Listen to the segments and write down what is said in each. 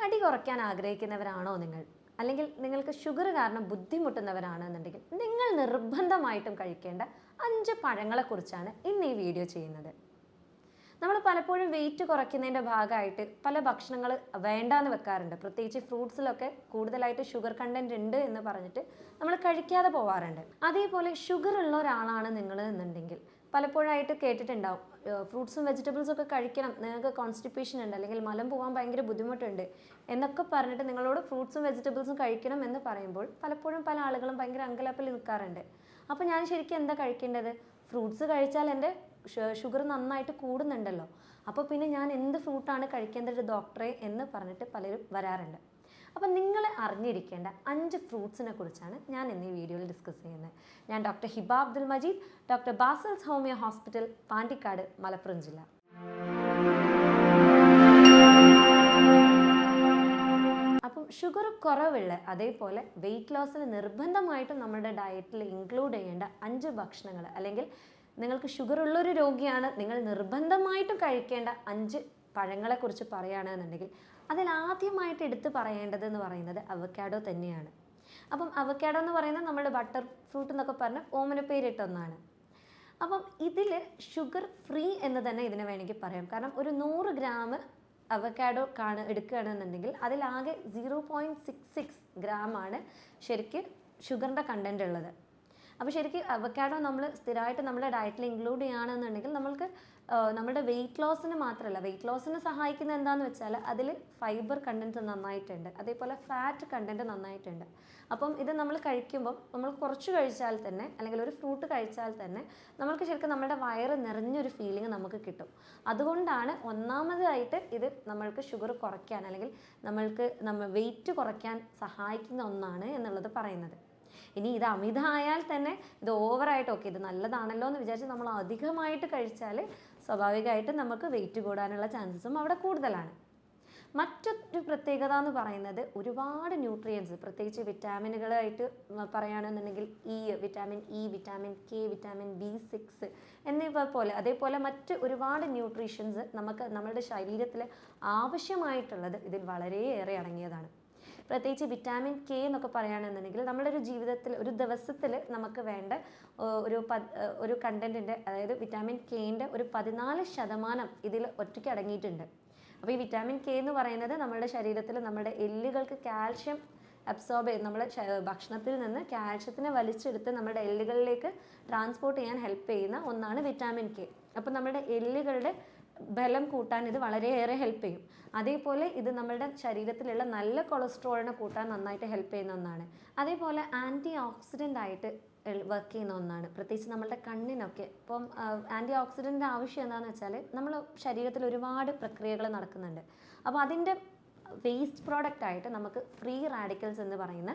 തടി കുറയ്ക്കാൻ ആഗ്രഹിക്കുന്നവരാണോ നിങ്ങൾ? അല്ലെങ്കിൽ നിങ്ങൾക്ക് ഷുഗർ കാരണം ബുദ്ധിമുട്ടുന്നവരാണെന്നുണ്ടെങ്കിൽ നിങ്ങൾ നിർബന്ധമായിട്ടും കഴിക്കേണ്ട 5 പഴങ്ങളെക്കുറിച്ചാണ് ഇന്ന് ഈ വീഡിയോ ചെയ്യുന്നത്. നമ്മൾ പലപ്പോഴും വെയിറ്റ് കുറയ്ക്കുന്നതിൻ്റെ ഭാഗമായിട്ട് പല ഭക്ഷണങ്ങൾ വേണ്ടാന്ന് വെക്കാറുണ്ട്. പ്രത്യേകിച്ച് ഫ്രൂട്ട്സിലൊക്കെ കൂടുതലായിട്ട് ഷുഗർ കണ്ടന്റ് ഉണ്ട് എന്ന് പറഞ്ഞിട്ട് നമ്മൾ കഴിക്കാതെ പോവാറുണ്ട്. അതേപോലെ ഷുഗർ ഉള്ള ഒരാളാണ് നിങ്ങൾ എന്നുണ്ടെങ്കിൽ പലപ്പോഴായിട്ട് കേട്ടിട്ടുണ്ടാവും, ഫ്രൂട്ട്സും വെജിറ്റബിൾസും ഒക്കെ കഴിക്കണം, നിങ്ങൾക്ക് കോൺസ്റ്റിപ്പേഷൻ ഉണ്ട് അല്ലെങ്കിൽ മലം പോകാൻ ഭയങ്കര ബുദ്ധിമുട്ടുണ്ട് എന്നൊക്കെ പറഞ്ഞിട്ട് നിങ്ങളോട് ഫ്രൂട്ട്സും വെജിറ്റബിൾസും കഴിക്കണം എന്ന് പറയുമ്പോൾ പലപ്പോഴും പല ആളുകളും ഭയങ്കര അങ്കലാപ്പിൽ നിൽക്കാറുണ്ട്. അപ്പോൾ ഞാൻ ശരിക്കും എന്താ കഴിക്കേണ്ടത്? ഫ്രൂട്ട്സ് കഴിച്ചാൽ എൻ്റെ ഷുഗർ നന്നായിട്ട് കൂടുന്നുണ്ടല്ലോ, അപ്പോൾ പിന്നെ ഞാൻ എന്ത് ഫ്രൂട്ടാണ് കഴിക്കേണ്ടത് ഡോക്ടറെ എന്ന് പറഞ്ഞിട്ട് പലരും വരാറുണ്ട്. അപ്പം നിങ്ങൾ അറിഞ്ഞിരിക്കേണ്ട 5 ഫ്രൂട്ട്സിനെ കുറിച്ചാണ് ഞാൻ ഇന്ന് ഈ വീഡിയോയിൽ ഡിസ്കസ് ചെയ്യുന്നത്. ഞാൻ doctor Hiba Abdul Majeed, doctor ബാസൽസ് homeo hospital, Pandikkad, Malappuram ജില്ല. അപ്പം ഷുഗർ കുറവുള്ള അതേപോലെ വെയിറ്റ് ലോസിന് നിർബന്ധമായിട്ടും നമ്മുടെ ഡയറ്റിൽ ഇൻക്ലൂഡ് ചെയ്യേണ്ട 5 ഭക്ഷണങ്ങൾ, അല്ലെങ്കിൽ നിങ്ങൾക്ക് ഷുഗർ ഉള്ളൊരു രോഗിയാണ്, നിങ്ങൾ നിർബന്ധമായിട്ടും കഴിക്കേണ്ട 5 പഴങ്ങളെക്കുറിച്ച് പറയുകയാണെന്നുണ്ടെങ്കിൽ അതിലാദ്യമായിട്ട് എടുത്ത് പറയേണ്ടത് എന്ന് പറയുന്നത് അവക്കാഡോ തന്നെയാണ്. അപ്പം അവക്കാഡോ എന്ന് പറയുന്നത് നമ്മുടെ ബട്ടർ ഫ്രൂട്ട് എന്നൊക്കെ പറഞ്ഞ് ഓമന പേരിട്ടൊന്നാണ്. അപ്പം ഇതിൽ ഷുഗർ ഫ്രീ എന്ന് തന്നെ ഇതിനെ വേണമെങ്കിൽ പറയാം. കാരണം ഒരു 100 ഗ്രാം അവക്കാഡോ എടുക്കുകയാണെന്നുണ്ടെങ്കിൽ അതിലാകെ 0.66 ഗ്രാമാണ് ശരിക്കും ഷുഗറിൻ്റെ കണ്ടൻറ്റ് ഉള്ളത്. അപ്പോൾ ശരിക്കും അവക്കാഡോ നമ്മൾ സ്ഥിരമായിട്ട് നമ്മുടെ ഡയറ്റിൽ ഇൻക്ലൂഡ് ചെയ്യുകയാണെന്നുണ്ടെങ്കിൽ നമ്മൾക്ക് നമ്മുടെ വെയിറ്റ് ലോസിന് മാത്രമല്ല, വെയിറ്റ് ലോസിന് സഹായിക്കുന്നത് എന്താണെന്ന് വെച്ചാൽ അതിൽ ഫൈബർ കണ്ടൻറ്റ് നന്നായിട്ടുണ്ട്, അതേപോലെ ഫാറ്റ് കണ്ടൻറ്റ് നന്നായിട്ടുണ്ട്. അപ്പം ഇത് നമ്മൾ കഴിക്കുമ്പം നമ്മൾ കുറച്ച് കഴിച്ചാൽ തന്നെ, അല്ലെങ്കിൽ ഒരു ഫ്രൂട്ട് കഴിച്ചാൽ തന്നെ നമ്മൾക്ക് ശരിക്കും നമ്മുടെ വയറ് നിറഞ്ഞൊരു ഫീലിംഗ് നമുക്ക് കിട്ടും. അതുകൊണ്ടാണ് ഒന്നാമതായിട്ട് ഇത് നമ്മൾക്ക് ഷുഗർ കുറയ്ക്കാൻ അല്ലെങ്കിൽ നമ്മൾ വെയിറ്റ് കുറയ്ക്കാൻ സഹായിക്കുന്ന ഒന്നാണ് എന്നുള്ളത് പറയുന്നത്. ഇനി ഇത് അമിതമായാൽ തന്നെ ഇത് ഓവറായിട്ട് ഇത് നല്ലതാണല്ലോ എന്ന് വിചാരിച്ച് നമ്മൾ അധികമായിട്ട് കഴിച്ചാൽ സ്വാഭാവികമായിട്ടും നമുക്ക് വെയിറ്റ് കൂടാനുള്ള ചാൻസസും അവിടെ കൂടുതലാണ്. മറ്റൊരു പ്രത്യേകത എന്ന് പറയുന്നത് ഒരുപാട് ന്യൂട്രിയൻസ്, പ്രത്യേകിച്ച് വിറ്റാമിനുകളായിട്ട് പറയുകയാണെന്നുണ്ടെങ്കിൽ vitamin E, vitamin K, vitamin B6 എന്നിവ പോലെ അതേപോലെ മറ്റ് ഒരുപാട് ന്യൂട്രീഷൻസ് നമുക്ക് നമ്മുടെ ശരീരത്തിൽ ആവശ്യമായിട്ടുള്ളത് ഇതിൽ വളരെയേറെ അടങ്ങിയതാണ്. പ്രത്യേകിച്ച് വിറ്റാമിൻ കെ എന്നൊക്കെ പറയുകയാണെന്നുണ്ടെങ്കിൽ നമ്മുടെ ഒരു ജീവിതത്തിൽ ഒരു ദിവസത്തിൽ നമുക്ക് വേണ്ട ഒരു കണ്ടൻറ്റിൻ്റെ, അതായത് വിറ്റാമിൻ കെൻ്റെ ഒരു 14% ഇതിൽ ഒറ്റയ്ക്ക് അടങ്ങിയിട്ടുണ്ട്. അപ്പോൾ ഈ വിറ്റാമിൻ കെ എന്ന് പറയുന്നത് നമ്മുടെ ശരീരത്തിൽ നമ്മുടെ എല്ലുകൾക്ക് കാൽഷ്യം അബ്സോർബ് ചെയ്ത് നമ്മുടെ ഭക്ഷണത്തിൽ നിന്ന് കാൽഷ്യത്തിനെ വലിച്ചെടുത്ത് നമ്മുടെ എല്ലുകളിലേക്ക് ട്രാൻസ്പോർട്ട് ചെയ്യാൻ ഹെൽപ്പ് ചെയ്യുന്ന ഒന്നാണ് വിറ്റാമിൻ കെ. അപ്പോൾ നമ്മുടെ എല്ലുകളുടെ ബലം കൂട്ടാൻ ഇത് വളരെയേറെ ഹെൽപ്പ് ചെയ്യും. അതേപോലെ ഇത് നമ്മുടെ ശരീരത്തിലുള്ള നല്ല കൊളസ്ട്രോളിനെ കൂട്ടാൻ നന്നായിട്ട് ഹെൽപ്പ് ചെയ്യുന്ന ഒന്നാണ്. അതേപോലെ ആൻറ്റി ഓക്സിഡൻ്റ് ആയിട്ട് വർക്ക് ചെയ്യുന്ന ഒന്നാണ്, പ്രത്യേകിച്ച് നമ്മുടെ കണ്ണിനൊക്കെ. ഇപ്പം ആൻറ്റി ഓക്സിഡൻ്റ് ആവശ്യം എന്താണെന്ന് വെച്ചാൽ നമ്മൾ ശരീരത്തിൽ ഒരുപാട് പ്രക്രിയകൾ നടക്കുന്നുണ്ട്. അപ്പോൾ അതിൻ്റെ വേസ്റ്റ് പ്രോഡക്റ്റ് ആയിട്ട് നമുക്ക് ഫ്രീ റാഡിക്കൽസ് എന്ന് പറയുന്ന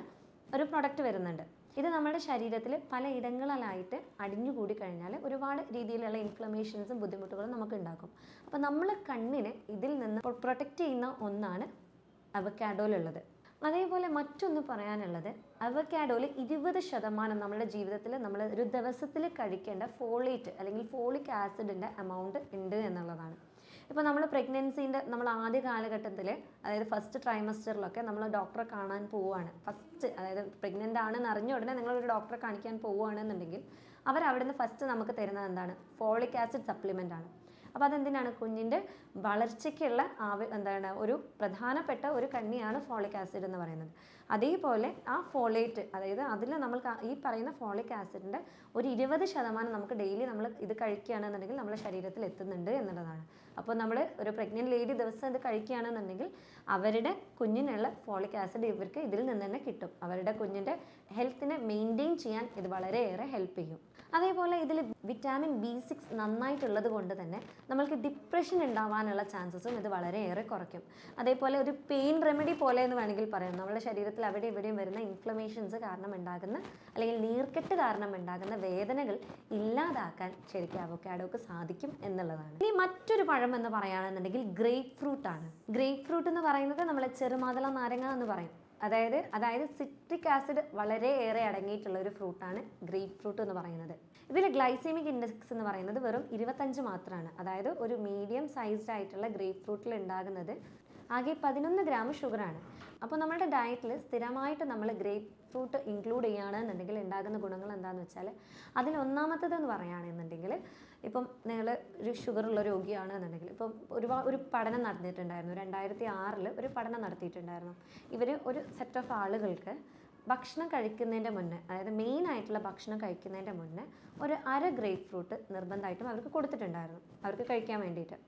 ഒരു പ്രൊഡക്റ്റ് വരുന്നുണ്ട്. ഇത് നമ്മുടെ ശരീരത്തിൽ പലയിടങ്ങളിലായിട്ട് അടിഞ്ഞുകൂടി കഴിഞ്ഞാൽ ഒരുപാട് രീതിയിലുള്ള ഇൻഫ്ലമേഷൻസും ബുദ്ധിമുട്ടുകളും നമുക്ക് ഉണ്ടാക്കും. അപ്പോൾ നമ്മൾ കണ്ണിനെ ഇതിൽ നിന്ന് പ്രൊട്ടക്റ്റ് ചെയ്യുന്ന ഒന്നാണ് അവക്കാഡോയിലുള്ളത്. അതേപോലെ മറ്റൊന്ന് പറയാനുള്ളത്, അവക്കാഡോയിൽ 20% നമ്മുടെ ജീവിതത്തിൽ നമ്മൾ ഒരു ദിവസത്തിൽ കഴിക്കേണ്ട ഫോളേറ്റ് അല്ലെങ്കിൽ ഫോളിക് ആസിഡിൻ്റെ എമൗണ്ട് ഉണ്ട് എന്നുള്ളതാണ്. ഇപ്പോൾ നമ്മൾ പ്രഗ്നൻസീൻ്റെ നമ്മൾ ആദ്യ കാലഘട്ടത്തിൽ, അതായത് ഫസ്റ്റ് ട്രൈമസ്റ്ററിലൊക്കെ നമ്മൾ ഡോക്ടറെ കാണാൻ പോവുകയാണ്, അതായത് പ്രഗ്നൻ്റ് ആണെന്ന് അറിഞ്ഞ ഉടനെ നിങ്ങളൊരു ഡോക്ടറെ കാണിക്കാൻ പോവുകയാണെന്നുണ്ടെങ്കിൽ അവരവിടുന്ന് ഫസ്റ്റ് നമുക്ക് തരുന്നത് എന്താണ്? ഫോളിക് ആസിഡ് സപ്ലിമെൻ്റ് ആണ്. അപ്പോൾ അതെന്തിനാണ്? കുഞ്ഞിൻ്റെ വളർച്ചയ്ക്കുള്ള ഒരു പ്രധാനപ്പെട്ട ഒരു കണ്ണിയാണ് ഫോളിക് ആസിഡ് എന്ന് പറയുന്നത്. അതേപോലെ ആ ഫോളേറ്റ്, അതായത് അതിൽ നമ്മൾ ഈ പറയുന്ന ഫോളിക് ആസിഡിൻ്റെ ഒരു 20% നമുക്ക് ഡെയിലി നമ്മൾ ഇത് കഴിക്കുകയാണെന്നുണ്ടെങ്കിൽ നമ്മുടെ ശരീരത്തിൽ എത്തുന്നുണ്ട് എന്നുള്ളതാണ്. അപ്പോൾ നമ്മൾ ഒരു പ്രഗ്നൻറ്റ് ലേഡി ദിവസം ഇത് കഴിക്കുകയാണെന്നുണ്ടെങ്കിൽ അവരുടെ കുഞ്ഞിനുള്ള ഫോളിക് ആസിഡ് ഇവർക്ക് ഇതിൽ നിന്ന് തന്നെ കിട്ടും. അവരുടെ കുഞ്ഞിൻ്റെ ഹെൽത്തിനെ മെയിൻറ്റെയിൻ ചെയ്യാൻ ഇത് വളരെയേറെ ഹെൽപ്പ് ചെയ്യും. അതേപോലെ ഇതിൽ വിറ്റാമിൻ B6 നന്നായിട്ടുള്ളത് കൊണ്ട് തന്നെ നമ്മൾക്ക് ഡിപ്രഷൻ ഉണ്ടാവാനുള്ള ചാൻസസും ഇത് വളരെയേറെ കുറയ്ക്കും. അതേപോലെ ഒരു പെയിൻ റെമഡി പോലെ എന്ന് വേണമെങ്കിൽ പറയാം. നമ്മുടെ ശരീരത്തിൽ അവിടെ ഇവിടെയും വരുന്ന ഇൻഫ്ലമേഷൻസ് കാരണം ഉണ്ടാകുന്ന അല്ലെങ്കിൽ നീർക്കെട്ട് കാരണം ഉണ്ടാകുന്ന വേദനകൾ ഇല്ലാതാക്കാൻ ശരിക്കും അവക്കാഡോക്ക് സാധിക്കും എന്നുള്ളതാണ്. ഇനി മറ്റൊരു പഴം എന്ന് പറയുകയാണെന്നുണ്ടെങ്കിൽ ഗ്രേപ്പ് ഫ്രൂട്ട് ആണ്. ഗ്രേപ്പ് ഫ്രൂട്ട് എന്ന് പറയുന്നത് നമ്മളെ ചെറുമാതള നാരങ്ങ എന്ന് പറയും. അതായത് സിട്രിക് ആസിഡ് വളരെയേറെ അടങ്ങിയിട്ടുള്ള ഒരു ഫ്രൂട്ടാണ് ഗ്രേപ്പ് ഫ്രൂട്ട് എന്ന് പറയുന്നത്. ഇതിൽ ഗ്ലൈസീമിക് ഇൻഡെക്സ് എന്ന് പറയുന്നത് വെറും 25 മാത്രമാണ്. അതായത് ഒരു മീഡിയം സൈസ്ഡ് ആയിട്ടുള്ള ഗ്രേപ്പ് ഫ്രൂട്ടിൽ ഉണ്ടാകുന്നത് ആകെ 11 ഗ്രാം ഷുഗറാണ്. അപ്പോൾ നമ്മുടെ ഡയറ്റിൽ സ്ഥിരമായിട്ട് നമ്മൾ ഗ്രേപ്പ് ഫ്രൂട്ട് ഇൻക്ലൂഡ് ചെയ്യുകയാണെന്നുണ്ടെങ്കിൽ ഉണ്ടാകുന്ന ഗുണങ്ങൾ എന്താണെന്ന് വെച്ചാൽ, അതിലൊന്നാമത്തേതെന്ന് പറയുകയാണെന്നുണ്ടെങ്കിൽ, ഇപ്പം നിങ്ങൾ ഒരു ഷുഗറുള്ള രോഗിയാണെന്നുണ്ടെങ്കിൽ, ഇപ്പം ഒരു പഠനം നടന്നിട്ടുണ്ടായിരുന്നു, 2006 ഒരു പഠനം നടത്തിയിട്ടുണ്ടായിരുന്നു. ഇവർ ഒരു സെറ്റ് ഓഫ് ആളുകൾക്ക് ഭക്ഷണം കഴിക്കുന്നതിൻ്റെ മുന്നേ, അതായത് മെയിൻ ആയിട്ടുള്ള ഭക്ഷണം കഴിക്കുന്നതിൻ്റെ മുന്നേ ഒരു ഗ്രേപ്പ് ഫ്രൂട്ട് നിർബന്ധമായിട്ടും അവർക്ക് കൊടുത്തിട്ടുണ്ടായിരുന്നു, അവർക്ക് കഴിക്കാൻ വേണ്ടിയിട്ട്.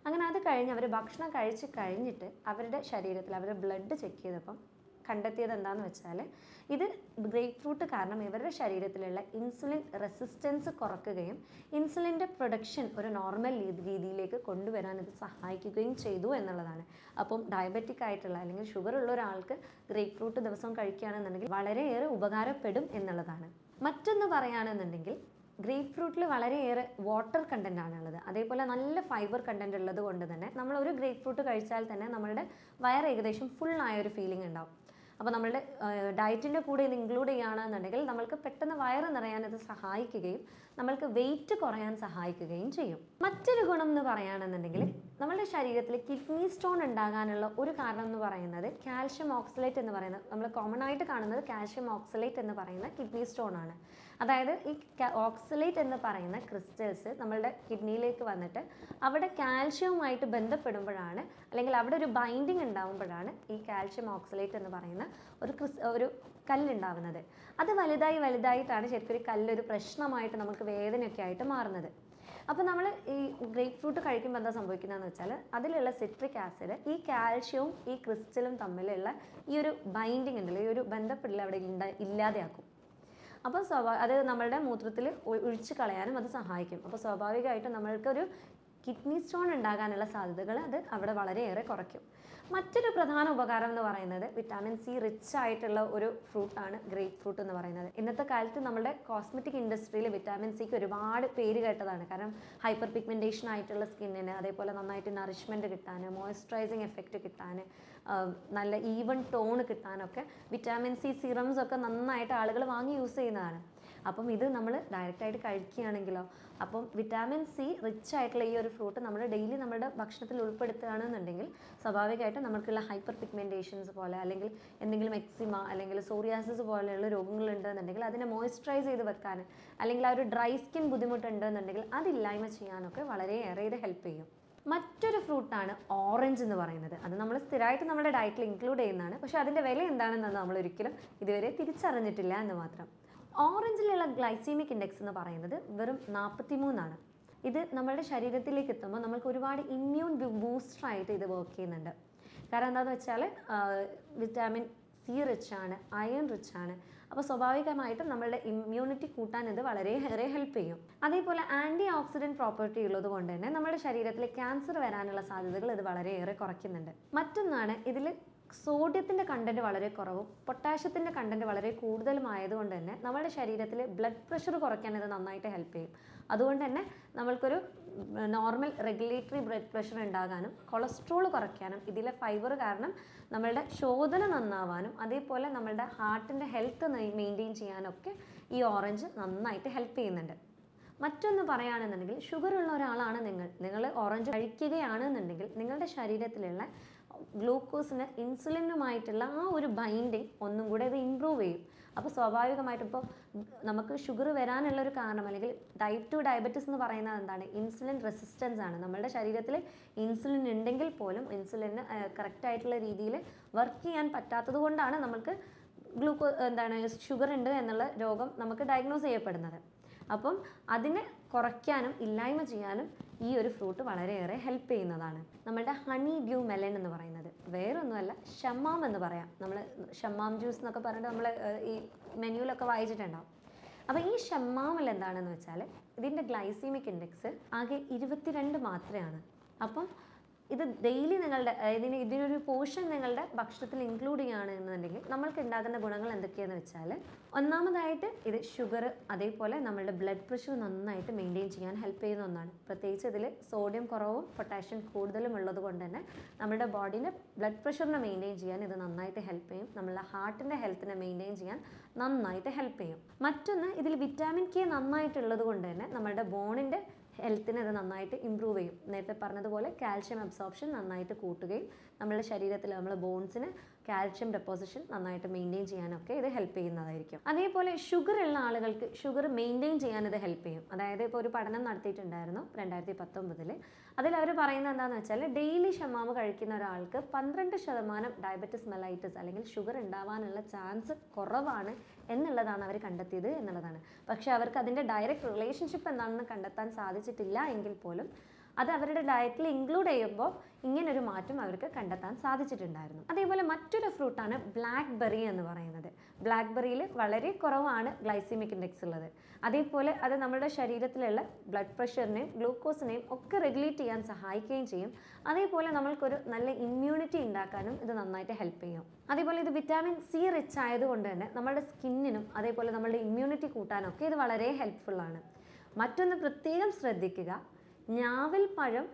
അങ്ങനെ അത് കഴിഞ്ഞ് അവർ ഭക്ഷണം കഴിച്ച് കഴിഞ്ഞിട്ട് അവരുടെ ശരീരത്തിൽ അവരുടെ ബ്ലഡ് ചെക്ക് ചെയ്തപ്പം കണ്ടെത്തിയത് എന്താണെന്ന് വെച്ചാൽ, ഇത് ഗ്രേപ്പ് ഫ്രൂട്ട് കാരണം ഇവരുടെ ശരീരത്തിലുള്ള ഇൻസുലിൻ റെസിസ്റ്റൻസ് കുറയ്ക്കുകയും ഇൻസുലിൻ്റെ പ്രൊഡക്ഷൻ ഒരു നോർമൽ രീതിയിലേക്ക് കൊണ്ടുവരാൻ ഇത് സഹായിക്കുകയും ചെയ്തു എന്നുള്ളതാണ്. അപ്പം ഡയബറ്റിക് ആയിട്ടുള്ള അല്ലെങ്കിൽ ഷുഗർ ഉള്ള ഒരാൾക്ക് ഗ്രേപ്പ് ഫ്രൂട്ട് ദിവസം കഴിക്കുകയാണെന്നുണ്ടെങ്കിൽ വളരെയേറെ ഉപകാരപ്പെടും എന്നുള്ളതാണ്. മറ്റൊന്ന് പറയുകയാണെന്നുണ്ടെങ്കിൽ, ഗ്രേപ്പ് ഫ്രൂട്ടിൽ വളരെയേറെ വാട്ടർ കണ്ടൻ്റ് ആണുള്ളത്. അതേപോലെ നല്ല ഫൈബർ കണ്ടൻ്റ് ഉള്ളത് കൊണ്ട് തന്നെ നമ്മൾ ഒരു ഗ്രേപ്പ് ഫ്രൂട്ട് കഴിച്ചാൽ തന്നെ നമ്മളുടെ വയറ് ഏകദേശം ഫുള്ളായ ഒരു ഫീലിംഗ് ഉണ്ടാവും. അപ്പോൾ നമ്മളുടെ ഡയറ്റിൻ്റെ കൂടെ ഇത് ഇൻക്ലൂഡ് ചെയ്യുകയാണെന്നുണ്ടെങ്കിൽ നമ്മൾക്ക് പെട്ടെന്ന് വയറ് നിറയാൻ ഇത് സഹായിക്കുകയും നമ്മൾക്ക് വെയിറ്റ് കുറയാൻ സഹായിക്കുകയും ചെയ്യും. മറ്റൊരു ഗുണം എന്ന് പറയുകയാണെന്നുണ്ടെങ്കിൽ, നമ്മുടെ ശരീരത്തിൽ കിഡ്നി സ്റ്റോൺ ഉണ്ടാകാനുള്ള ഒരു കാരണം എന്ന് പറയുന്നത് കാൽഷ്യം ഓക്സലേറ്റ് എന്ന് പറയുന്നത്, നമ്മൾ കോമൺ ആയിട്ട് കാണുന്നത് കാൽഷ്യം ഓക്സലേറ്റ് എന്ന് പറയുന്ന കിഡ്നി സ്റ്റോൺ ആണ്. അതായത് ഈ ഓക്സലേറ്റ് എന്ന് പറയുന്ന ക്രിസ്റ്റൽസ് നമ്മളുടെ കിഡ്നിയിലേക്ക് വന്നിട്ട് അവിടെ കാൽഷ്യവുമായിട്ട് ബന്ധപ്പെടുമ്പോഴാണ്, അല്ലെങ്കിൽ അവിടെ ഒരു ബൈൻഡിങ് ഉണ്ടാകുമ്പോഴാണ് ഈ കാൽഷ്യം ഓക്സലേറ്റ് എന്ന് പറയുന്ന ഒരു കല്ലുണ്ടാവുന്നത്. അത് വലുതായിട്ടാണ് ശരിക്കും ഒരു കല്ലൊരു പ്രശ്നമായിട്ട് നമുക്ക് വേദനയൊക്കെ ആയിട്ട് മാറുന്നത്. അപ്പോൾ നമ്മൾ ഈ ഗ്രേപ്പ് ഫ്രൂട്ട് കഴിക്കുമ്പോൾ എന്താ സംഭവിക്കുന്നതെന്ന് വെച്ചാൽ, അതിലുള്ള സിട്രിക് ആസിഡ് ഈ കാൽഷ്യവും ഈ ക്രിസ്റ്റലും തമ്മിലുള്ള ഈ ഒരു ബൈൻഡിങ് ഉണ്ടല്ലോ, ഈ ഒരു ബന്ധപ്പെടൽ അവിടെ ഇല്ലാതെയാക്കും. അപ്പോൾ അത് നമ്മളുടെ മൂത്രത്തിൽ ഒഴിച്ച് കളയാനും അത് സഹായിക്കും. അപ്പോൾ സ്വാഭാവികമായിട്ടും നമ്മൾക്കൊരു കിഡ്നി സ്റ്റോൺ ഉണ്ടാകാനുള്ള സാധ്യതകൾ അത് അവിടെ വളരെയേറെ കുറയ്ക്കും. മറ്റൊരു പ്രധാന ഉപകാരം എന്ന് പറയുന്നത് വിറ്റാമിൻ സി റിച്ച് ആയിട്ടുള്ള ഒരു ഫ്രൂട്ടാണ് ഗ്രേപ്പ് ഫ്രൂട്ട് എന്ന് പറയുന്നത്. ഇന്നത്തെ കാലത്ത് നമ്മുടെ കോസ്മെറ്റിക് ഇൻഡസ്ട്രിയിൽ വിറ്റാമിൻ സിക്ക് ഒരുപാട് പേര് കേട്ടതാണ്. കാരണം ഹൈപ്പർ പിഗ്മെൻറ്റേഷൻ ആയിട്ടുള്ള സ്കിന്നിന്, അതേപോലെ നന്നായിട്ട് നറിഷ്മെൻറ്റ് കിട്ടാൻ, മോയ്സ്ചറൈസിങ് എഫക്റ്റ് കിട്ടാൻ, നല്ല ഈവൻ ടോൺ കിട്ടാനൊക്കെ വിറ്റാമിൻ സി സിറംസ് ഒക്കെ നന്നായിട്ട് ആളുകൾ വാങ്ങി യൂസ് ചെയ്യുന്നതാണ്. അപ്പം ഇത് നമ്മൾ ഡയറക്റ്റായിട്ട് കഴിക്കുകയാണെങ്കിലോ, അപ്പം വിറ്റാമിൻ സി റിച്ച് ആയിട്ടുള്ള ഈ ഒരു ഫ്രൂട്ട് നമ്മൾ ഡെയിലി നമ്മുടെ ഭക്ഷണത്തിൽ ഉൾപ്പെടുത്തുകയാണെന്നുണ്ടെങ്കിൽ സ്വാഭാവികമായിട്ടും നമുക്കുള്ള ഹൈപ്പർ പിഗ്മെൻറ്റേഷൻസ് പോലെ, അല്ലെങ്കിൽ എന്തെങ്കിലും എക്സിമ അല്ലെങ്കിൽ സോറിയാസിസ് പോലെയുള്ള രോഗങ്ങളുണ്ടെന്നുണ്ടെങ്കിൽ അതിനെ മോയ്സ്ചറൈസ് ചെയ്ത് വെക്കാൻ, അല്ലെങ്കിൽ ആ ഒരു ഡ്രൈ സ്കിൻ ബുദ്ധിമുട്ടുണ്ടെന്നുണ്ടെങ്കിൽ അതില്ലായ്മ ചെയ്യാനൊക്കെ വളരെയേറെ ഇത് ഹെൽപ്പ് ചെയ്യും. മറ്റൊരു ഫ്രൂട്ടാണ് ഓറഞ്ച് എന്ന് പറയുന്നത്. അത് നമ്മൾ സ്ഥിരമായിട്ട് നമ്മുടെ ഡയറ്റിൽ ഇൻക്ലൂഡ് ചെയ്യുന്നതാണ്. പക്ഷേ അതിൻ്റെ വില എന്താണെന്ന് നമ്മൾ ഒരിക്കലും ഇതുവരെ തിരിച്ചറിഞ്ഞിട്ടില്ല എന്ന് മാത്രം. ഓറഞ്ചിലുള്ള ഗ്ലൈസീമിക് ഇൻഡെക്സ് എന്ന് പറയുന്നത് വെറും 43 ഇത് നമ്മളുടെ ശരീരത്തിലേക്ക് എത്തുമ്പോൾ നമ്മൾക്ക് ഒരുപാട് ഇമ്മ്യൂൺ ബൂസ്റ്ററായിട്ട് ഇത് വർക്ക് ചെയ്യുന്നുണ്ട്. കാരണം എന്താണെന്ന് വെച്ചാൽ വിറ്റാമിൻ സി റിച്ച് ആണ്, അയൺ റിച്ച് ആണ്. അപ്പോൾ സ്വാഭാവികമായിട്ടും നമ്മളുടെ ഇമ്മ്യൂണിറ്റി കൂട്ടാൻ ഇത് വളരെയേറെ ഹെൽപ്പ് ചെയ്യും. അതേപോലെ ആൻറ്റി ഓക്സിഡൻറ്റ് പ്രോപ്പർട്ടി ഉള്ളത് കൊണ്ട് തന്നെ നമ്മുടെ ശരീരത്തിൽ ക്യാൻസർ വരാനുള്ള സാധ്യതകൾ ഇത് വളരെയേറെ കുറയ്ക്കുന്നുണ്ട്. മറ്റൊന്നാണ്, ഇതിൽ സോഡിയത്തിൻ്റെ കണ്ടൻറ്റ് വളരെ കുറവും പൊട്ടാഷ്യത്തിൻ്റെ കണ്ടൻറ്റ് വളരെ കൂടുതലും ആയതുകൊണ്ട് തന്നെ നമ്മുടെ ശരീരത്തിൽ ബ്ലഡ് പ്രഷർ കുറയ്ക്കാൻ ഇത് നന്നായിട്ട് ഹെൽപ്പ് ചെയ്യും. അതുകൊണ്ട് തന്നെ നമ്മൾക്കൊരു നോർമൽ റെഗുലേറ്ററി ബ്ലഡ് പ്രഷർ ഉണ്ടാകാനും കൊളസ്ട്രോൾ കുറയ്ക്കാനും ഇതിലെ ഫൈബർ കാരണം നമ്മളുടെ ശോധന നന്നാവാനും അതേപോലെ നമ്മളുടെ ഹാർട്ടിൻ്റെ ഹെൽത്ത് മെയിൻറ്റെയിൻ ചെയ്യാനൊക്കെ ഈ ഓറഞ്ച് നന്നായിട്ട് ഹെൽപ്പ് ചെയ്യുന്നുണ്ട്. മറ്റൊന്ന് പറയുകയാണെന്നുണ്ടെങ്കിൽ, ഷുഗർ ഉള്ള ഒരാളാണ് നിങ്ങൾ ഓറഞ്ച് കഴിക്കുകയാണെന്നുണ്ടെങ്കിൽ നിങ്ങളുടെ ശരീരത്തിലുള്ള ഗ്ലൂക്കോസിന് ഇൻസുലിനുമായിട്ടുള്ള ആ ഒരു ബൈൻഡിങ് ഒന്നും കൂടെ ഇത് ഇമ്പ്രൂവ് ചെയ്യും. അപ്പോൾ സ്വാഭാവികമായിട്ടും ഇപ്പോൾ നമുക്ക് ഷുഗർ വരാനുള്ള ഒരു കാരണം, അല്ലെങ്കിൽ ടൈപ്പ് 2 ഡയബറ്റീസ് എന്ന് പറയുന്നത് എന്താണ്, ഇൻസുലിൻ റെസിസ്റ്റൻസ് ആണ്. നമ്മളുടെ ശരീരത്തിൽ ഇൻസുലിൻ ഉണ്ടെങ്കിൽ പോലും ഇൻസുലിന് കറക്റ്റായിട്ടുള്ള രീതിയിൽ വർക്ക് ചെയ്യാൻ പറ്റാത്തത് കൊണ്ടാണ് നമുക്ക് ഷുഗർ ഉണ്ട് എന്നുള്ള രോഗം നമുക്ക് ഡയഗ്നോസ് ചെയ്യപ്പെടുന്നത്. അപ്പം അതിനെ കുറയ്ക്കാനും ഇല്ലായ്മ ചെയ്യാനും ഈ ഒരു ഫ്രൂട്ട് വളരെയേറെ ഹെൽപ്പ് ചെയ്യുന്നതാണ്. നമ്മളുടെ ഹണി ഡ്യൂ മെലൺ എന്ന് പറയുന്നത് വേറൊന്നുമല്ല, ഷമ്മാം എന്ന് പറയാം. നമ്മൾ ഷമ്മാം ജ്യൂസ് എന്നൊക്കെ പറഞ്ഞിട്ട് നമ്മൾ ഈ മെനുവിലൊക്കെ വായിച്ചിട്ടുണ്ടാവും. അപ്പോൾ ഈ ഷമ്മാമിൽ എന്താണെന്ന് വെച്ചാൽ, ഇതിൻ്റെ ഗ്ലൈസീമിക് ഇൻഡെക്സ് ആകെ 22 മാത്രമാണ്. അപ്പം ഇത് ഡെയിലി ഇതിനൊരു പോർഷൻ നിങ്ങളുടെ ഭക്ഷണത്തിൽ ഇൻക്ലൂഡ് ചെയ്യുകയാണെന്നുണ്ടെങ്കിൽ നമ്മൾക്ക് ഉണ്ടാകുന്ന ഗുണങ്ങൾ എന്തൊക്കെയാണെന്ന് വെച്ചാൽ, ഒന്നാമതായിട്ട് ഇത് ഷുഗർ അതേപോലെ നമ്മളുടെ ബ്ലഡ് പ്രഷർ നന്നായിട്ട് മെയിൻറ്റെയിൻ ചെയ്യാൻ ഹെൽപ്പ് ചെയ്യുന്ന ഒന്നാണ്. പ്രത്യേകിച്ച് ഇതിൽ സോഡിയം കുറവും പൊട്ടാഷ്യം കൂടുതലും ഉള്ളത് കൊണ്ട് തന്നെ നമ്മുടെ ബോഡീൻ്റെ ബ്ലഡ് പ്രഷറിനെ മെയിൻറ്റെയിൻ ചെയ്യാൻ ഇത് നന്നായിട്ട് ഹെൽപ്പ് ചെയ്യും. നമ്മളുടെ ഹാർട്ടിൻ്റെ ഹെൽത്തിനെ മെയിൻറ്റെയിൻ ചെയ്യാൻ നന്നായിട്ട് ഹെൽപ്പ് ചെയ്യും. മറ്റൊന്ന്, ഇതിൽ വിറ്റാമിൻ കെ നന്നായിട്ടുള്ളത് കൊണ്ട് തന്നെ നമ്മുടെ ബോണിൻ്റെ ഹെൽത്തിനെ അത് നന്നായിട്ട് ഇമ്പ്രൂവ് ചെയ്യും. നേരത്തെ പറഞ്ഞതുപോലെ കാൽഷ്യം അബ്സോർപ്ഷൻ നന്നായിട്ട് കൂട്ടുകയും നമ്മളുടെ ശരീരത്തിൽ നമ്മൾ ബോൺസിന് കാൽഷ്യം ഡെപ്പോസിഷൻ നന്നായിട്ട് മെയിൻറ്റെയിൻ ചെയ്യാനൊക്കെ ഇത് ഹെൽപ്പ് ചെയ്യുന്നതായിരിക്കും. അതേപോലെ ഷുഗർ ഉള്ള ആളുകൾക്ക് ഷുഗർ മെയിൻറ്റെയിൻ ചെയ്യാൻ ഇത് ഹെൽപ്പ് ചെയ്യും. അതായത് ഇപ്പോൾ ഒരു പഠനം നടത്തിയിട്ടുണ്ടായിരുന്നു 2019. അതിൽ അവർ പറയുന്നത് എന്താണെന്ന് വെച്ചാൽ ഡെയിലി ഷമാമ് കഴിക്കുന്ന ഒരാൾക്ക് 12% ഡയബറ്റിസ് മെലൈറ്റിസ് അല്ലെങ്കിൽ ഷുഗർ ഉണ്ടാവാനുള്ള ചാൻസ് കുറവാണ് എന്നുള്ളതാണ് അവർ കണ്ടെത്തിയത് എന്നുള്ളതാണ്. പക്ഷേ അവർക്ക് അതിൻ്റെ ഡയറക്റ്റ് റിലേഷൻഷിപ്പ് എന്താണെന്ന് കണ്ടെത്താൻ സാധിച്ചിട്ടില്ല എങ്കിൽ പോലും അത് അവരുടെ ഡയറ്റിൽ ഇൻക്ലൂഡ് ചെയ്യുമ്പോൾ ഇങ്ങനൊരു മാറ്റം അവർക്ക് കണ്ടെത്താൻ സാധിച്ചിട്ടുണ്ടായിരുന്നു. അതേപോലെ മറ്റൊരു ഫ്രൂട്ടാണ് ബ്ലാക്ക് ബെറി എന്ന് പറയുന്നത്. ബ്ലാക്ക് ബെറിയിൽ വളരെ കുറവാണ് ഗ്ലൈസീമിക് ഇൻഡെക്സ് ഉള്ളത്. അതേപോലെ അത് നമ്മുടെ ശരീരത്തിലുള്ള ബ്ലഡ് പ്രഷറിനെയും ഗ്ലൂക്കോസിനെയും ഒക്കെ റെഗുലേറ്റ് ചെയ്യാൻ സഹായിക്കുകയും ചെയ്യും. അതേപോലെ നമ്മൾക്കൊരു നല്ല ഇമ്മ്യൂണിറ്റി ഉണ്ടാക്കാനും ഇത് നന്നായിട്ട് ഹെൽപ്പ് ചെയ്യും. അതേപോലെ ഇത് വിറ്റാമിൻ സി റിച്ച് ആയതുകൊണ്ട് തന്നെ നമ്മുടെ സ്കിന്നിനും അതേപോലെ നമ്മുടെ ഇമ്മ്യൂണിറ്റി കൂട്ടാനൊക്കെ ഇത് വളരെ ഹെൽപ്ഫുള്ളാണ്. മറ്റൊന്ന് പ്രത്യേകം ശ്രദ്ധിക്കുക, ഞാവൽപ്പഴം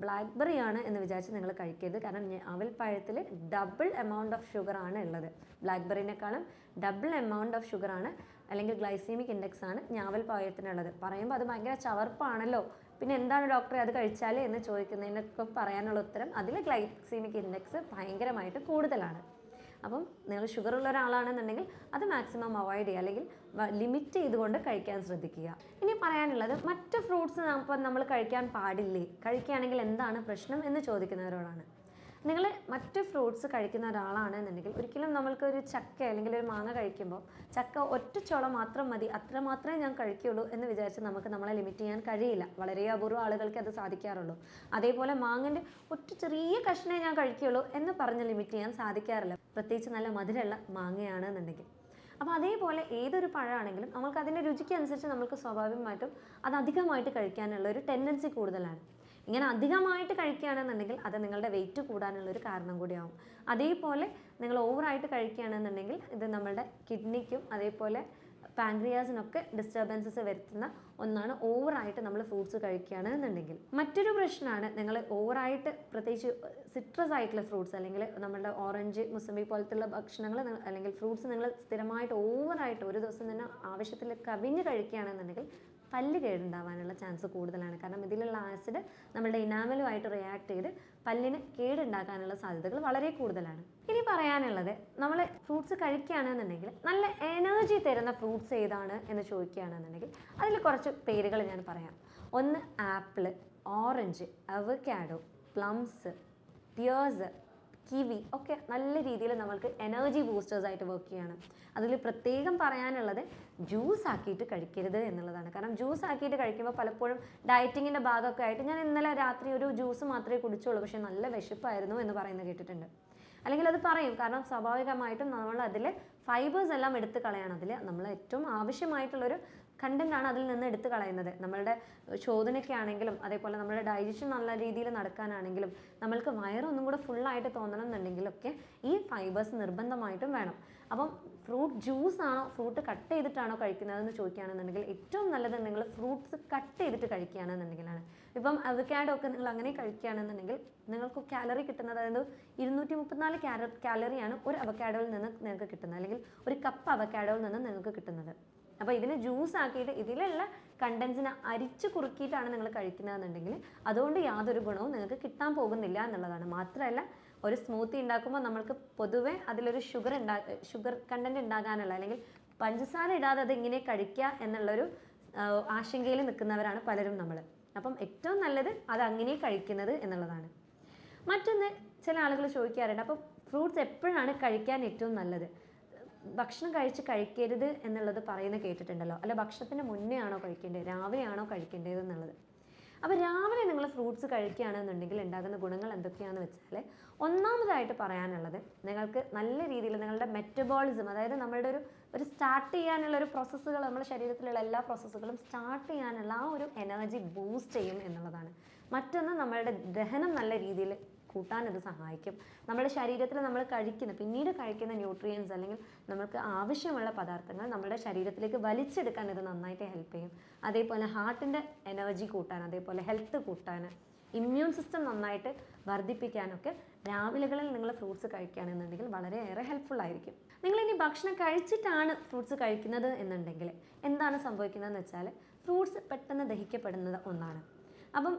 ബ്ലാക്ക് ബെറി ആണ് എന്ന് വിചാരിച്ച് നിങ്ങൾ കഴിക്കരുത്. കാരണം ഞാവൽപ്പഴത്തിൽ ഡബിൾ എമൗണ്ട് ഓഫ് ഷുഗർ ആണ് ഉള്ളത്. ബ്ലാക്ക് ബെറിനേക്കാളും ഡബിൾ എമൗണ്ട് ഓഫ് ഷുഗർ ആണ് അല്ലെങ്കിൽ ഗ്ലൈസീമിക് ഇൻഡെക്സ് ആണ് ഞാവൽപ്പഴത്തിനുള്ളത്. പറയുമ്പോൾ അത് ഭയങ്കര ചവർപ്പാണല്ലോ, പിന്നെ എന്താണ് ഡോക്ടറെ അത് കഴിച്ചാൽ എന്ന് ചോദിക്കുന്നതിനൊക്കെ പറയാനുള്ള ഉത്തരം അതിൽ ഗ്ലൈസീമിക് ഇൻഡെക്സ് ഭയങ്കരമായിട്ട് കൂടുതലാണ്. അപ്പം നിങ്ങൾ ഷുഗർ ഉള്ള ഒരാളാണെന്നുണ്ടെങ്കിൽ അത് മാക്സിമം അവോയ്ഡ് ചെയ്യുക അല്ലെങ്കിൽ ലിമിറ്റ് ചെയ്തുകൊണ്ട് കഴിക്കാൻ ശ്രദ്ധിക്കുക. ഇനി പറയാനുള്ളത് മറ്റ് ഫ്രൂട്ട്സ് നമ്മൾ കഴിക്കാൻ പാടില്ലേ, കഴിക്കുകയാണെങ്കിൽ എന്താണ് പ്രശ്നം എന്ന് ചോദിക്കുന്നവരോടാണ്. നിങ്ങൾ മറ്റ് ഫ്രൂട്ട്സ് കഴിക്കുന്ന ഒരാളാണെന്നുണ്ടെങ്കിൽ ഒരിക്കലും നമ്മൾക്കൊരു ചക്ക അല്ലെങ്കിൽ ഒരു മാങ്ങ കഴിക്കുമ്പോൾ ചക്ക ഒറ്റ ചുള മാത്രം മതി, അത്ര മാത്രമേ ഞാൻ കഴിക്കുകയുള്ളൂ എന്ന് വിചാരിച്ച് നമ്മളെ ലിമിറ്റ് ചെയ്യാൻ കഴിയില്ല. വളരെ അപൂർവ ആളുകൾക്ക് അത് സാധിക്കാറുള്ളൂ. അതേപോലെ മാങ്ങൻ്റെ ഒറ്റ ചെറിയ കഷ്ണേ ഞാൻ കഴിക്കുകയുള്ളൂ എന്ന് പറഞ്ഞ് ലിമിറ്റ് ചെയ്യാൻ സാധിക്കാറില്ല, പ്രത്യേകിച്ച് നല്ല മധുരമുള്ള മാങ്ങയാണെന്നുണ്ടെങ്കിൽ. അപ്പോൾ അതേപോലെ ഏതൊരു പഴമാണെങ്കിലും നമുക്ക് അതിൻ്റെ രുചിക്ക് അനുസരിച്ച് നമുക്ക് സ്വാഭാവികമായിട്ടും അത് അധികമായിട്ട് കഴിക്കാനുള്ള ഒരു ടെൻഡൻസി കൂടുതലാണ്. ഇങ്ങനെ അധികമായിട്ട് കഴിക്കുകയാണെന്നുണ്ടെങ്കിൽ അത് നിങ്ങളുടെ വെയിറ്റ് കൂടാനുള്ളൊരു കാരണം കൂടിയാവും. അതേപോലെ നിങ്ങൾ ഓവറായിട്ട് കഴിക്കുകയാണെന്നുണ്ടെങ്കിൽ ഇത് നമ്മളുടെ കിഡ്നിക്കും അതേപോലെ പാൻക്രിയാസിനൊക്കെ ഡിസ്റ്റർബൻസസ് വരുത്തുന്ന ഒന്നാണ് ഓവറായിട്ട് നമ്മൾ ഫ്രൂട്ട്സ് കഴിക്കുകയാണെന്നുണ്ടെങ്കിൽ. മറ്റൊരു പ്രശ്നമാണ് നിങ്ങൾ ഓവറായിട്ട് പ്രത്യേകിച്ച് സിട്രസ് ആയിട്ടുള്ള ഫ്രൂട്ട്സ് അല്ലെങ്കിൽ നമ്മുടെ ഓറഞ്ച് മുസംബി പോലത്തുള്ള ഭക്ഷണങ്ങൾ അല്ലെങ്കിൽ ഫ്രൂട്ട്സ് നിങ്ങൾ സ്ഥിരമായിട്ട് ഓവറായിട്ട് ഒരു ദിവസം തന്നെ ആവശ്യത്തിൽ കവിഞ്ഞ് കഴിക്കുകയാണെന്നുണ്ടെങ്കിൽ പല്ല് കേടുണ്ടാവാനുള്ള ചാൻസ് കൂടുതലാണ്. കാരണം ഇതിലുള്ള ആസിഡ് നമ്മളുടെ ഇനാമലുമായിട്ട് റിയാക്ട് ചെയ്ത് പല്ലിന് കേടുണ്ടാക്കാനുള്ള സാധ്യതകൾ വളരെ കൂടുതലാണ്. ഇനി പറയാനുള്ളത്, നമ്മൾ ഫ്രൂട്ട്സ് കഴിക്കുകയാണെന്നുണ്ടെങ്കിൽ നല്ല എനർജി തരുന്ന ഫ്രൂട്ട്സ് ഏതാണ് എന്ന് ചോദിക്കുകയാണെന്നുണ്ടെങ്കിൽ അതിൽ കുറച്ച് പേരുകൾ ഞാൻ പറയാം. ഒന്ന് apple, orange, avocado, plums, pears, kiwi ഒക്കെ നല്ല രീതിയിൽ നമ്മൾക്ക് എനർജി ബൂസ്റ്റേഴ്സ് ആയിട്ട് വർക്ക് ചെയ്യാണ്. അതിൽ പ്രത്യേകം പറയാനുള്ളത് ജ്യൂസ് ആക്കിയിട്ട് കഴിക്കരുത് എന്നുള്ളതാണ്. കാരണം ജ്യൂസ് ആക്കിയിട്ട് കഴിക്കുമ്പോൾ പലപ്പോഴും ഡയറ്റിങ്ങിൻ്റെ ഭാഗമൊക്കെ ആയിട്ട് ഞാൻ ഇന്നലെ രാത്രി ഒരു ജ്യൂസ് മാത്രമേ കുടിച്ചുള്ളൂ പക്ഷേ നല്ല വിശപ്പായിരുന്നു എന്ന് പറയുന്നത് കേട്ടിട്ടുണ്ട്. അല്ലെങ്കിൽ അത് പറയും, കാരണം സ്വാഭാവികമായിട്ടും നമ്മൾ അതിൽ ഫൈബേഴ്സ് എല്ലാം എടുത്ത് കളയണം. അതിൽ നമ്മൾ ഏറ്റവും ആവശ്യമായിട്ടുള്ളൊരു കണ്ടൻ്റാണ് അതിൽ നിന്ന് എടുത്ത് കളയുന്നത്. നമ്മളുടെ ശോധനയ്ക്ക് ആണെങ്കിലും അതേപോലെ നമ്മുടെ ഡൈജഷൻ നല്ല രീതിയിൽ നടക്കാനാണെങ്കിലും നമ്മൾക്ക് വയറൊന്നും കൂടെ ഫുള്ളായിട്ട് തോന്നണം എന്നുണ്ടെങ്കിലൊക്കെ ഈ ഫൈബേഴ്സ് നിർബന്ധമായിട്ടും വേണം. അപ്പം ഫ്രൂട്ട് ജ്യൂസ് ആണോ ഫ്രൂട്ട് കട്ട് ചെയ്തിട്ടാണോ കഴിക്കുന്നതെന്ന് ചോദിക്കുകയാണെന്നുണ്ടെങ്കിൽ ഏറ്റവും നല്ലത് നിങ്ങൾ ഫ്രൂട്ട്സ് കട്ട് ചെയ്തിട്ട് കഴിക്കുകയാണെന്നുണ്ടെങ്കിലാണ്. ഇപ്പം അവക്കാഡോ ഒക്കെ നിങ്ങൾ അങ്ങനെ കഴിക്കുകയാണെന്നുണ്ടെങ്കിൽ നിങ്ങൾക്ക് കാലറി കിട്ടുന്നത്, അതായത് 234 കാലറിയാണ് ഒരു അവക്കാഡോയിൽ നിന്ന് നിങ്ങൾക്ക് കിട്ടുന്നത്, അല്ലെങ്കിൽ ഒരു കപ്പ് അവക്കാഡോയിൽ നിന്ന് നിങ്ങൾക്ക് കിട്ടുന്നത്. അപ്പോൾ ഇതിനെ ജ്യൂസ് ആക്കിയിട്ട് ഇതിലുള്ള കണ്ടൻസിനെ അരിച്ച് കുറുക്കിയിട്ടാണ് നിങ്ങൾ കഴിക്കുന്നതെന്നുണ്ടെങ്കിൽ അതുകൊണ്ട് യാതൊരു ഗുണവും നിങ്ങൾക്ക് കിട്ടാൻ പോകുന്നില്ല എന്നുള്ളതാണ്. മാത്രമല്ല ഒരു സ്മൂത്തി ഉണ്ടാക്കുമ്പോൾ നമ്മൾക്ക് പൊതുവെ അതിലൊരു ഷുഗർ കണ്ടൻറ്റ് ഉണ്ടാകാനുള്ള അല്ലെങ്കിൽ പഞ്ചസാര ഇടാതെ അത് ഇങ്ങനെ കഴിക്കുക എന്നുള്ളൊരു ആശങ്കയിൽ നിൽക്കുന്നവരാണ് പലരും നമ്മൾ. അപ്പം ഏറ്റവും നല്ലത് അത് അങ്ങനെ കഴിക്കുന്നത് എന്നുള്ളതാണ്. മറ്റൊന്ന്, ചില ആളുകൾ ചോദിക്കാറുണ്ട്, അപ്പോൾ ഫ്രൂട്ട്സ് എപ്പോഴാണ് കഴിക്കാൻ ഏറ്റവും നല്ലത്? ഭക്ഷണം കഴിക്കരുത് എന്നുള്ളത് പറയുന്നത് കേട്ടിട്ടുണ്ടല്ലോ. അല്ല, ഭക്ഷണത്തിന് മുന്നേ ആണോ കഴിക്കേണ്ടത്, രാവിലെ ആണോ കഴിക്കേണ്ടത് എന്നുള്ളത്. അപ്പോൾ രാവിലെ നിങ്ങൾ ഫ്രൂട്ട്സ് കഴിക്കുകയാണെന്നുണ്ടെങ്കിൽ ഉണ്ടാകുന്ന ഗുണങ്ങൾ എന്തൊക്കെയാണെന്ന് വെച്ചാൽ, ഒന്നാമതായിട്ട് പറയാനുള്ളത് നിങ്ങൾക്ക് നല്ല രീതിയിൽ നിങ്ങളുടെ മെറ്റബോളിസം, അതായത് നമ്മളുടെ ഒരു സ്റ്റാർട്ട് ചെയ്യാനുള്ള ഒരു പ്രോസസ്സുകൾ, നമ്മുടെ ശരീരത്തിലുള്ള എല്ലാ പ്രോസസ്സുകളും സ്റ്റാർട്ട് ചെയ്യാനുള്ള ആ ഒരു എനർജി ബൂസ്റ്റ് ചെയ്യും എന്നുള്ളതാണ്. മറ്റൊന്ന്, നമ്മളുടെ ദഹനം നല്ല രീതിയിൽ കൂട്ടാൻ ഇത് സഹായിക്കും. നമ്മുടെ ശരീരത്തിൽ നമ്മൾ പിന്നീട് കഴിക്കുന്ന ന്യൂട്രിയൻസ് അല്ലെങ്കിൽ നമുക്ക് ആവശ്യമുള്ള പദാർത്ഥങ്ങൾ നമ്മുടെ ശരീരത്തിലേക്ക് വലിച്ചെടുക്കാൻ ഇത് നന്നായിട്ട് ഹെൽപ്പ് ചെയ്യും. അതേപോലെ ഹാർട്ടിൻ്റെ എനർജി കൂട്ടാൻ, അതേപോലെ ഹെൽത്ത് കൂട്ടാൻ, ഇമ്മ്യൂൺ സിസ്റ്റം നന്നായിട്ട് വർദ്ധിപ്പിക്കാനൊക്കെ രാവിലെകളിൽ നിങ്ങൾ ഫ്രൂട്ട്സ് കഴിക്കുകയാണെന്നുണ്ടെങ്കിൽ വളരെയേറെ ഹെൽപ്ഫുൾ ആയിരിക്കും. നിങ്ങളിനി ഭക്ഷണം കഴിച്ചിട്ടാണ് ഫ്രൂട്ട്സ് കഴിക്കുന്നത് എന്നുണ്ടെങ്കിൽ എന്താണ് സംഭവിക്കുന്നതെന്ന് വെച്ചാൽ, ഫ്രൂട്ട്സ് പെട്ടെന്ന് ദഹിക്കപ്പെടുന്നത് ഒന്നാണ്. അപ്പം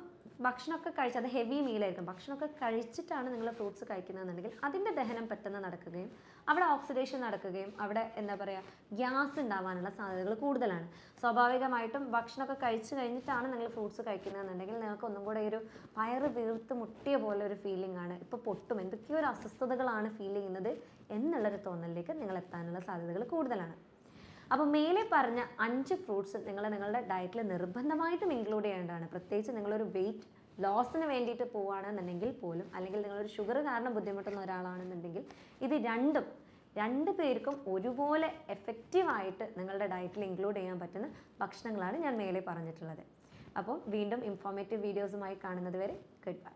ഭക്ഷണമൊക്കെ കഴിച്ച് അത് ഹെവി മീലായിരിക്കും, ഭക്ഷണമൊക്കെ കഴിച്ചിട്ടാണ് നിങ്ങൾ ഫ്രൂട്ട്സ് കഴിക്കുന്നതെന്നുണ്ടെങ്കിൽ അതിൻ്റെ ദഹനം പെട്ടെന്ന് നടക്കുകയും അവിടെ ഓക്സിഡേഷൻ നടക്കുകയും അവിടെ എന്താ പറയുക ഗ്യാസ് ഉണ്ടാവാനുള്ള സാധ്യതകൾ കൂടുതലാണ്. സ്വാഭാവികമായിട്ടും ഭക്ഷണമൊക്കെ കഴിച്ച് കഴിഞ്ഞിട്ടാണ് നിങ്ങൾ ഫ്രൂട്ട്സ് കഴിക്കുന്നതെന്നുണ്ടെങ്കിൽ നിങ്ങൾക്ക് ഒന്നും കൂടെ ഒരു വയറ് വീർത്ത് മുട്ടിയ പോലെ ഒരു ഫീലിംഗ് ആണ്, ഇപ്പോൾ പൊട്ടും എന്തൊക്കെയോ ഒരു അസ്വസ്ഥതകളാണ് ഫീൽ ചെയ്യുന്നത് എന്നുള്ളൊരു തോന്നലിലേക്ക് നിങ്ങൾ എത്താനുള്ള സാധ്യതകൾ കൂടുതലാണ്. അപ്പോൾ മേലെ പറഞ്ഞ 5 ഫ്രൂട്ട്സ് നിങ്ങൾ നിങ്ങളുടെ ഡയറ്റിൽ നിർബന്ധമായിട്ടും ഇൻക്ലൂഡ് ചെയ്യേണ്ടതാണ്. പ്രത്യേകിച്ച് നിങ്ങളൊരു വെയിറ്റ് ലോസിന് വേണ്ടിയിട്ട് പോവുകയാണെന്നുണ്ടെങ്കിൽ പോലും, അല്ലെങ്കിൽ നിങ്ങളൊരു ഷുഗർ കാരണം ബുദ്ധിമുട്ടുന്ന ഒരാളാണെന്നുണ്ടെങ്കിൽ ഇത് രണ്ട് പേർക്കും ഒരുപോലെ എഫക്റ്റീവായിട്ട് നിങ്ങളുടെ ഡയറ്റിൽ ഇൻക്ലൂഡ് ചെയ്യാൻ പറ്റുന്ന ഭക്ഷണങ്ങളാണ് ഞാൻ മേലെ പറഞ്ഞിട്ടുള്ളത്. അപ്പോൾ വീണ്ടും ഇൻഫോർമേറ്റീവ് വീഡിയോസുമായി കാണുന്നത് വരെ ഗുഡ് ബൈ.